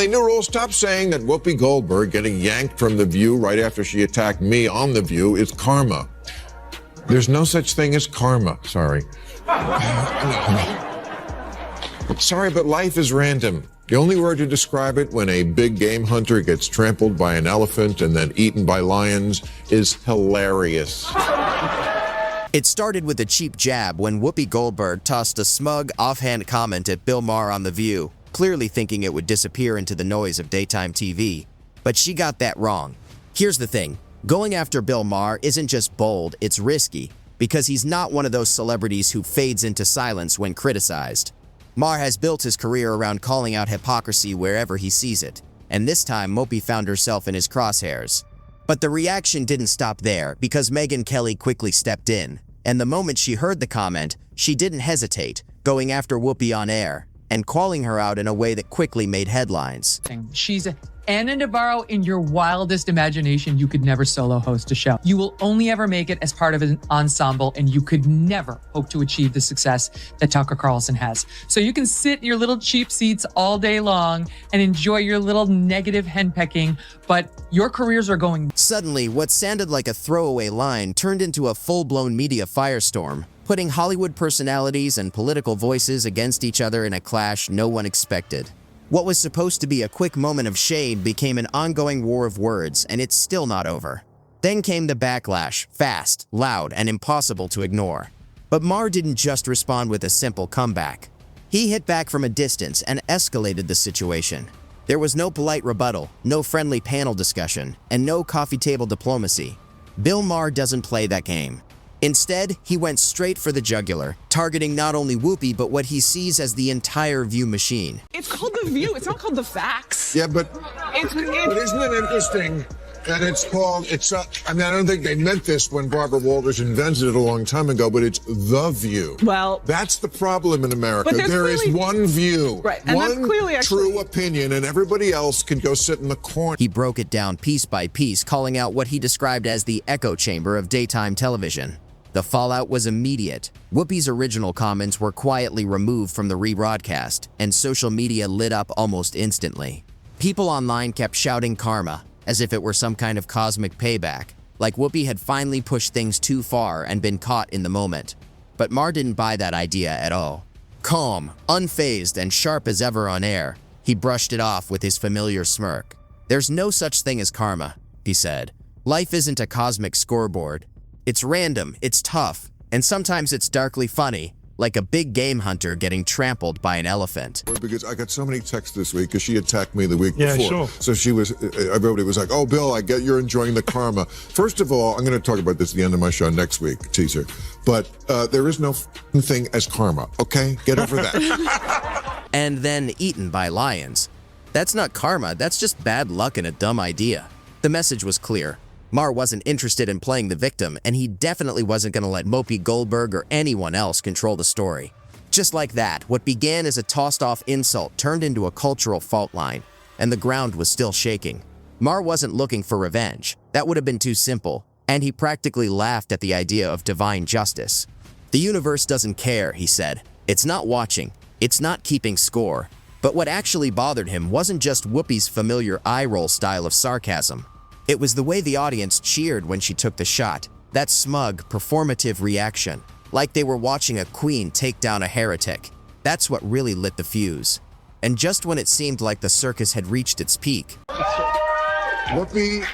new rule, stop saying that Whoopi Goldberg getting yanked from The View right after she attacked me on The View is karma. There's no such thing as karma, sorry. Sorry, but life is random. The only word to describe it when a big game hunter gets trampled by an elephant and then eaten by lions is hilarious. It started with a cheap jab when Whoopi Goldberg tossed a smug, offhand comment at Bill Maher on The View, clearly thinking it would disappear into the noise of daytime TV. But she got that wrong. Here's the thing. Going after Bill Maher isn't just bold, it's risky, because he's not one of those celebrities who fades into silence when criticized. Maher has built his career around calling out hypocrisy wherever he sees it, and this time Whoopi found herself in his crosshairs. But the reaction didn't stop there, because Megyn Kelly quickly stepped in, and the moment she heard the comment, she didn't hesitate, going after Whoopi on air, and calling her out in a way that quickly made headlines. She's Anna Navarro in your wildest imagination. You could never solo host a show. You will only ever make it as part of an ensemble, and you could never hope to achieve the success that Tucker Carlson has. So you can sit in your little cheap seats all day long and enjoy your little negative henpecking, but your careers are going. Suddenly, what sounded like a throwaway line turned into a full-blown media firestorm, putting Hollywood personalities and political voices against each other in a clash no one expected. What was supposed to be a quick moment of shade became an ongoing war of words, and it's still not over. Then came the backlash, fast, loud, and impossible to ignore. But Maher didn't just respond with a simple comeback. He hit back from a distance and escalated the situation. There was no polite rebuttal, no friendly panel discussion, and no coffee table diplomacy. Bill Maher doesn't play that game. Instead, he went straight for the jugular, targeting not only Whoopi, but what he sees as the entire View machine. It's called The View. It's not called The Facts. Yeah, but isn't it interesting that it's called, I don't think they meant this when Barbara Walters invented it a long time ago, but it's The View. Well, that's the problem in America. There is one view, right, and one that's clearly true opinion, and everybody else can go sit in the corner. He broke it down piece by piece, calling out what he described as the echo chamber of daytime television. The fallout was immediate. Whoopi's original comments were quietly removed from the rebroadcast, and social media lit up almost instantly. People online kept shouting karma, as if it were some kind of cosmic payback, like Whoopi had finally pushed things too far and been caught in the moment. But Maher didn't buy that idea at all. Calm, unfazed, and sharp as ever on air, he brushed it off with his familiar smirk. "There's no such thing as karma," he said. "Life isn't a cosmic scoreboard. It's random, it's tough, and sometimes it's darkly funny, like a big game hunter getting trampled by an elephant." Because I got so many texts this week because she attacked me the week before. Sure. So everybody was like, "Oh, Bill, I get you're enjoying the karma." First of all, I'm going to talk about this at the end of my show next week, teaser. But there is no thing as karma, okay? Get over that. And then eaten by lions. That's not karma, that's just bad luck and a dumb idea. The message was clear. Maher wasn't interested in playing the victim, and he definitely wasn't going to let Whoopi Goldberg or anyone else control the story. Just like that, what began as a tossed-off insult turned into a cultural fault line, and the ground was still shaking. Maher wasn't looking for revenge. That would have been too simple, and he practically laughed at the idea of divine justice. "The universe doesn't care," he said. "It's not watching. It's not keeping score." But what actually bothered him wasn't just Whoopi's familiar eye-roll style of sarcasm. It was the way the audience cheered when she took the shot, that smug, performative reaction, like they were watching a queen take down a heretic. That's what really lit the fuse. And just when it seemed like the circus had reached its peak, Whoopi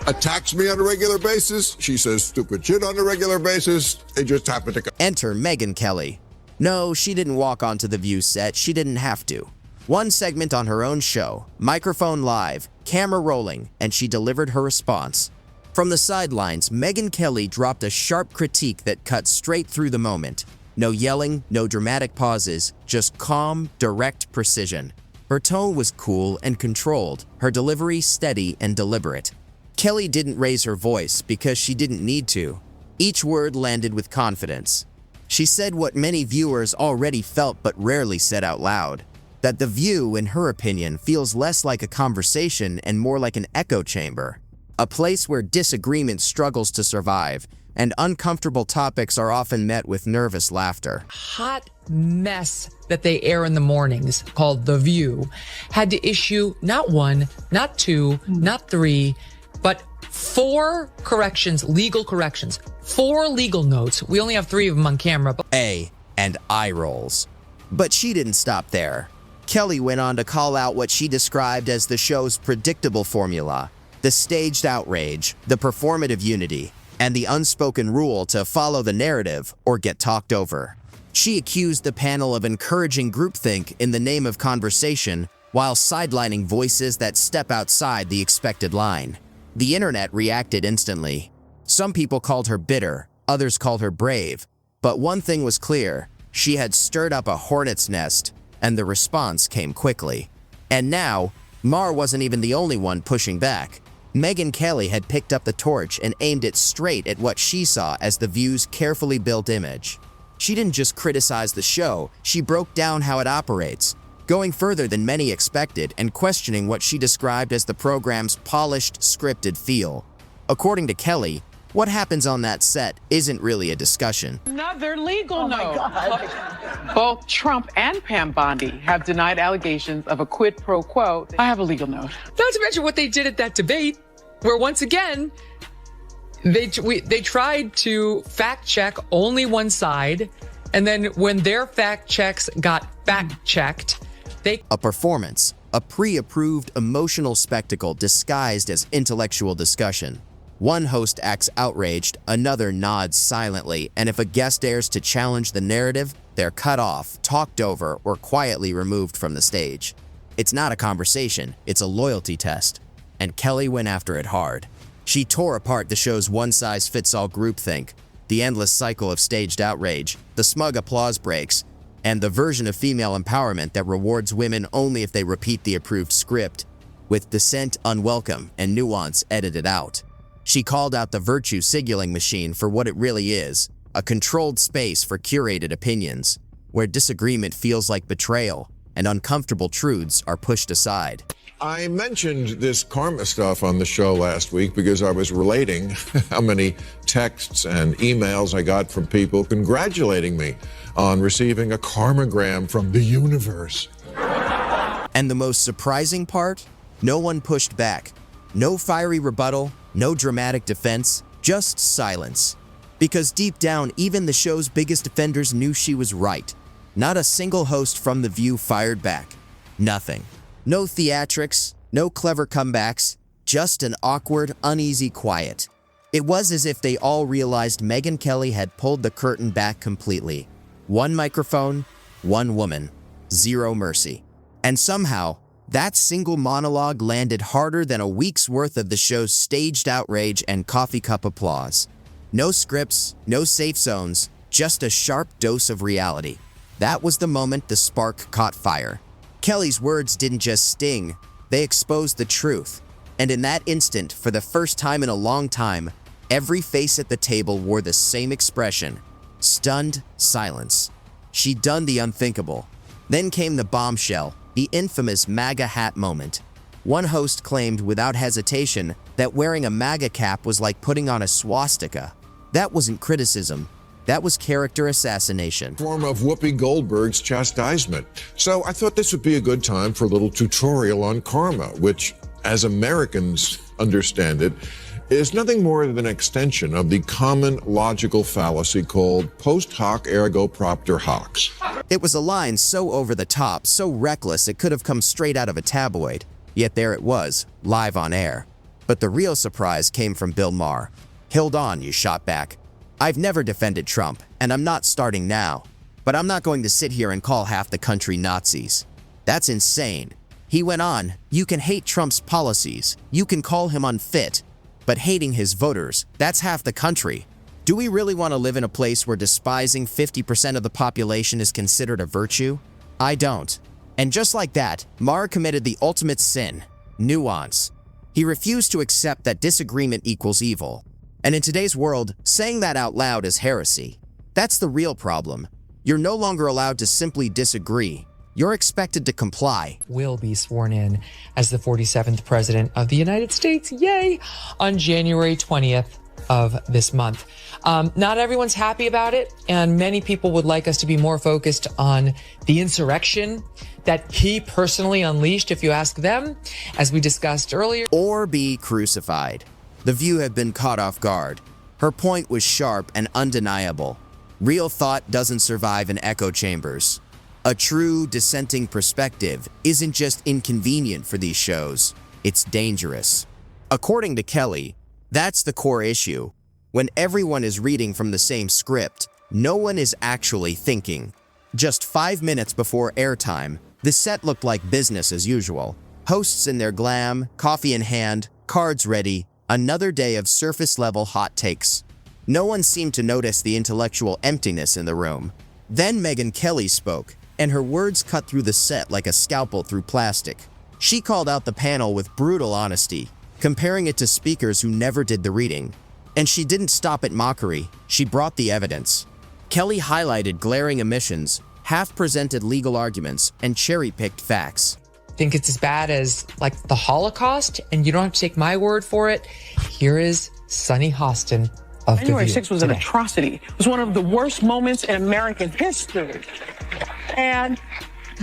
attacks me on a regular basis. She says stupid shit on a regular basis. They just happen to go. Enter Megyn Kelly. No, she didn't walk onto the View set. She didn't have to. One segment on her own show, microphone live, camera rolling, and she delivered her response. From the sidelines, Megyn Kelly dropped a sharp critique that cut straight through the moment. No yelling, no dramatic pauses, just calm, direct precision. Her tone was cool and controlled, her delivery steady and deliberate. Kelly didn't raise her voice because she didn't need to. Each word landed with confidence. She said what many viewers already felt but rarely said out loud. That The View, in her opinion, feels less like a conversation and more like an echo chamber. A place where disagreement struggles to survive, and uncomfortable topics are often met with nervous laughter. Hot mess that they air in the mornings, called The View, had to issue not one, not two, not three, but 4 corrections, legal corrections, 4 legal notes. We only have 3 of them on camera. And eye rolls. But she didn't stop there. Kelly went on to call out what she described as the show's predictable formula, the staged outrage, the performative unity, and the unspoken rule to follow the narrative or get talked over. She accused the panel of encouraging groupthink in the name of conversation while sidelining voices that step outside the expected line. The internet reacted instantly. Some people called her bitter, others called her brave, but one thing was clear: she had stirred up a hornet's nest, and the response came quickly. And now, Maher wasn't even the only one pushing back. Megyn Kelly had picked up the torch and aimed it straight at what she saw as the View's carefully built image. She didn't just criticize the show, she broke down how it operates, going further than many expected and questioning what she described as the program's polished, scripted feel. According to Kelly, what happens on that set isn't really a discussion. Another legal note. Both Trump and Pam Bondi have denied allegations of a quid pro quo. I have a legal note. Not to mention what they did at that debate, where once again, they tried to fact check only one side, and then when their fact checks got fact checked, A performance, a pre-approved emotional spectacle disguised as intellectual discussion. One host acts outraged, another nods silently, and if a guest dares to challenge the narrative, they're cut off, talked over, or quietly removed from the stage. It's not a conversation, it's a loyalty test. And Kelly went after it hard. She tore apart the show's one-size-fits-all groupthink, the endless cycle of staged outrage, the smug applause breaks, and the version of female empowerment that rewards women only if they repeat the approved script, with dissent unwelcome and nuance edited out. She called out the virtue signaling machine for what it really is, a controlled space for curated opinions, where disagreement feels like betrayal and uncomfortable truths are pushed aside. I mentioned this karma stuff on the show last week because I was relating how many texts and emails I got from people congratulating me on receiving a karmagram from the universe. And the most surprising part? No one pushed back. No fiery rebuttal, no dramatic defense, just silence. Because deep down, even the show's biggest defenders knew she was right. Not a single host from The View fired back. Nothing. No theatrics, no clever comebacks, just an awkward, uneasy quiet. It was as if they all realized Megyn Kelly had pulled the curtain back completely. One microphone, one woman, zero mercy. And somehow, that single monologue landed harder than a week's worth of the show's staged outrage and coffee cup applause. No scripts, no safe zones, just a sharp dose of reality. That was the moment the spark caught fire. Kelly's words didn't just sting, they exposed the truth. And in that instant, for the first time in a long time, every face at the table wore the same expression: stunned silence. She'd done the unthinkable. Then came the bombshell, the infamous MAGA hat moment. One host claimed without hesitation that wearing a MAGA cap was like putting on a swastika. That wasn't criticism. That was character assassination. Form of Whoopi Goldberg's chastisement. So I thought this would be a good time for a little tutorial on karma, which, as Americans understand it, is nothing more than an extension of the common logical fallacy called post hoc ergo propter hoc. It was a line so over the top, so reckless it could have come straight out of a tabloid. Yet there it was, live on air. But the real surprise came from Bill Maher. "Hold on," you shot back. "I've never defended Trump, and I'm not starting now. But I'm not going to sit here and call half the country Nazis. That's insane." He went on, "You can hate Trump's policies, you can call him unfit, but hating his voters, that's half the country. Do we really want to live in a place where despising 50% of the population is considered a virtue? I don't." And just like that, Maher committed the ultimate sin: nuance. He refused to accept that disagreement equals evil. And in today's world, saying that out loud is heresy. That's the real problem. You're no longer allowed to simply disagree. You're expected to comply. Will be sworn in as the 47th President of the United States, yay, on January 20th. of this month. Not everyone's happy about it, and many people would like us to be more focused on the insurrection that he personally unleashed, if you ask them, as we discussed earlier. Or be crucified. The View had been caught off guard. Her point was sharp and undeniable. Real thought doesn't survive in echo chambers. A true dissenting perspective isn't just inconvenient for these shows, it's dangerous. According to Kelly, that's the core issue. When everyone is reading from the same script, no one is actually thinking. Just 5 minutes before airtime, the set looked like business as usual. Hosts in their glam, coffee in hand, cards ready, another day of surface-level hot takes. No one seemed to notice the intellectual emptiness in the room. Then Megyn Kelly spoke, and her words cut through the set like a scalpel through plastic. She called out the panel with brutal honesty, comparing it to speakers who never did the reading. And she didn't stop at mockery, she brought the evidence. Kelly highlighted glaring omissions, half-presented legal arguments, and cherry-picked facts. Think it's as bad as, like, the Holocaust, and you don't have to take my word for it. Here is Sunny Hostin of January The View 6th was an today. atrocity. It was one of the worst moments in American history. And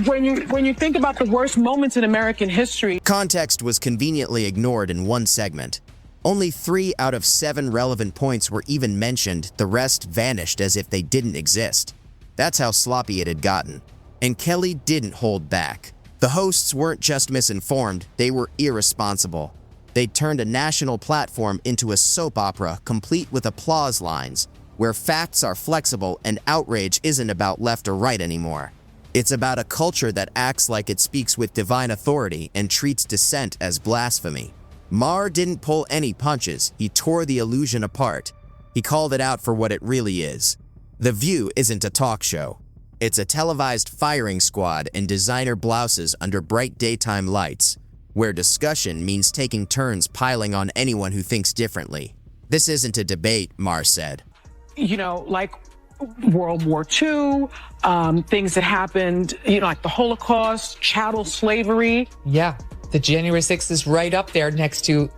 when you think about the worst moments in American history, Context was conveniently ignored in one segment. Only 3 out of 7 relevant points were even mentioned, the rest vanished as if they didn't exist. That's how sloppy it had gotten. And Kelly didn't hold back. The hosts weren't just misinformed, they were irresponsible. They'd turned a national platform into a soap opera complete with applause lines, where facts are flexible and outrage isn't about left or right anymore. It's about a culture that acts like it speaks with divine authority and treats dissent as blasphemy. Maher didn't pull any punches, he tore the illusion apart. He called it out for what it really is. The View isn't a talk show. It's a televised firing squad in designer blouses under bright daytime lights, where discussion means taking turns piling on anyone who thinks differently. This isn't a debate, Maher said. you know, like World War II, things that happened, you know, like the Holocaust, chattel slavery. Yeah, the January 6th is right up there next to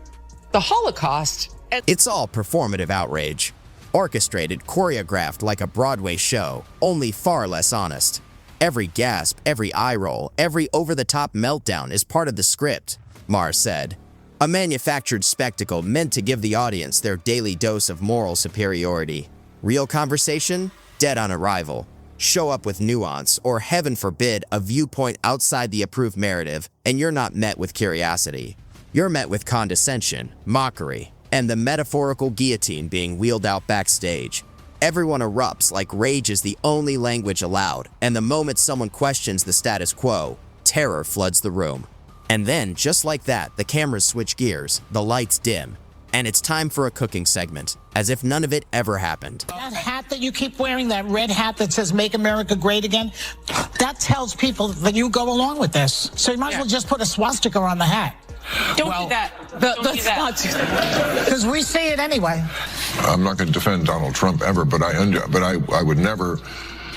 the Holocaust. It's all performative outrage. Orchestrated, choreographed like a Broadway show, only far less honest. Every gasp, every eye roll, every over-the-top meltdown is part of the script, Maher said. A manufactured spectacle meant to give the audience their daily dose of moral superiority. Real conversation? Dead on arrival. Show up with nuance, or heaven forbid, a viewpoint outside the approved narrative, and you're not met with curiosity. You're met with condescension, mockery, and the metaphorical guillotine being wheeled out backstage. Everyone erupts like rage is the only language allowed, and the moment someone questions the status quo, terror floods the room. And then, just like that, the cameras switch gears, the lights dim, and it's time for a cooking segment, as if none of it ever happened. That hat that you keep wearing, that red hat that says Make America Great Again, that tells people that you go along with this. So you might as well just put a swastika on the hat. Don't do that. Let's not do that. Because we see it anyway. I'm not going to defend Donald Trump ever, but I would never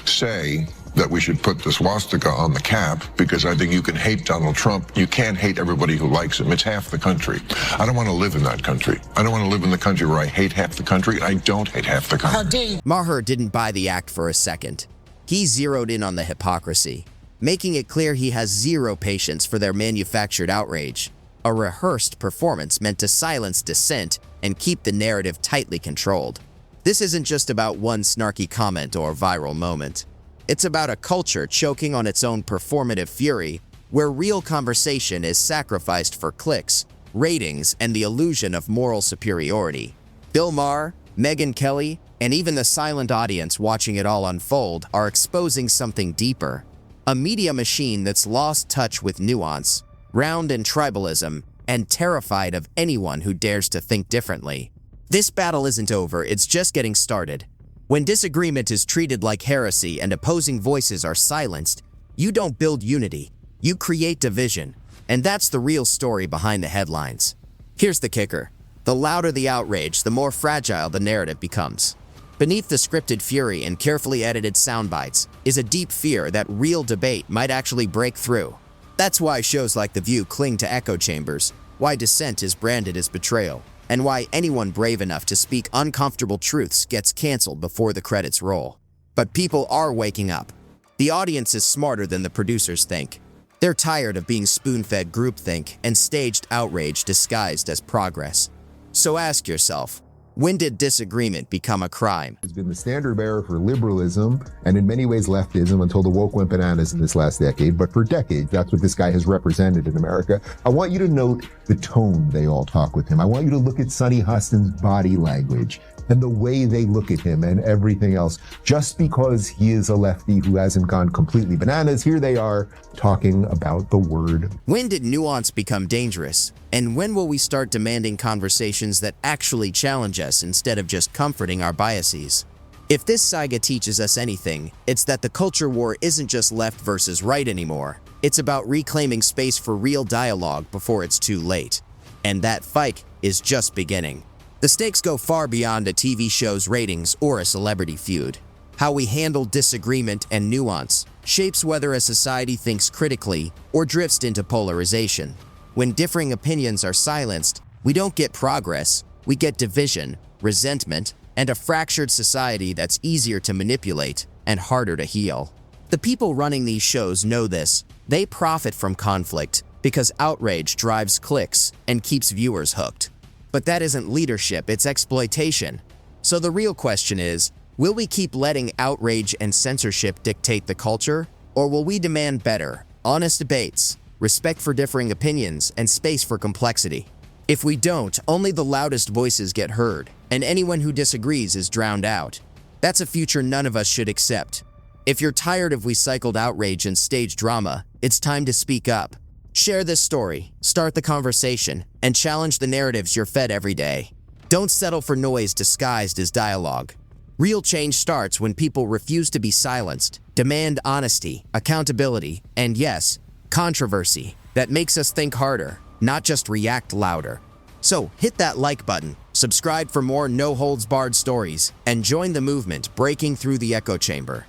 say that we should put the swastika on the cap, because I think you can hate Donald Trump. You can't hate everybody who likes him. It's half the country. I don't want to live in that country. I don't want to live in the country where I hate half the country, and I don't hate half the country. Maher didn't buy the act for a second. He zeroed in on the hypocrisy, making it clear he has zero patience for their manufactured outrage. A rehearsed performance meant to silence dissent and keep the narrative tightly controlled. This isn't just about one snarky comment or viral moment. It's about a culture choking on its own performative fury, where real conversation is sacrificed for clicks, ratings, and the illusion of moral superiority. Bill Maher, Megyn Kelly, and even the silent audience watching it all unfold are exposing something deeper. A media machine that's lost touch with nuance, round in tribalism, and terrified of anyone who dares to think differently. This battle isn't over, it's just getting started. When disagreement is treated like heresy and opposing voices are silenced, you don't build unity, you create division. And that's the real story behind the headlines. Here's the kicker. The louder the outrage, the more fragile the narrative becomes. Beneath the scripted fury and carefully edited sound bites is a deep fear that real debate might actually break through. That's why shows like The View cling to echo chambers, why dissent is branded as betrayal, and why anyone brave enough to speak uncomfortable truths gets canceled before the credits roll. But people are waking up. The audience is smarter than the producers think. They're tired of being spoon-fed groupthink and staged outrage disguised as progress. So ask yourself, when did disagreement become a crime? Has been the standard bearer for liberalism and in many ways leftism until the woke went bananas in this last decade. But for decades, that's what this guy has represented in America. I want you to note the tone they all talk with him. I want you to look at Sonny Hostin's body language and the way they look at him and everything else. Just because he is a lefty who hasn't gone completely bananas, here they are talking about the word. When did nuance become dangerous? And when will we start demanding conversations that actually challenge us instead of just comforting our biases? If this saga teaches us anything, it's that the culture war isn't just left versus right anymore. It's about reclaiming space for real dialogue before it's too late. And that fight is just beginning. The stakes go far beyond a TV show's ratings or a celebrity feud. How we handle disagreement and nuance shapes whether a society thinks critically or drifts into polarization. When differing opinions are silenced, we don't get progress, we get division, resentment, and a fractured society that's easier to manipulate and harder to heal. The people running these shows know this. They profit from conflict because outrage drives clicks and keeps viewers hooked. But that isn't leadership, it's exploitation. So the real question is, will we keep letting outrage and censorship dictate the culture? Or will we demand better, honest debates, respect for differing opinions, and space for complexity? If we don't, only the loudest voices get heard, and anyone who disagrees is drowned out. That's a future none of us should accept. If you're tired of recycled outrage and staged drama, it's time to speak up. Share this story, start the conversation, and challenge the narratives you're fed every day. Don't settle for noise disguised as dialogue. Real change starts when people refuse to be silenced, demand honesty, accountability, and yes, controversy that makes us think harder, not just react louder. So hit that like button, subscribe for more no-holds-barred stories, and join the movement breaking through the echo chamber.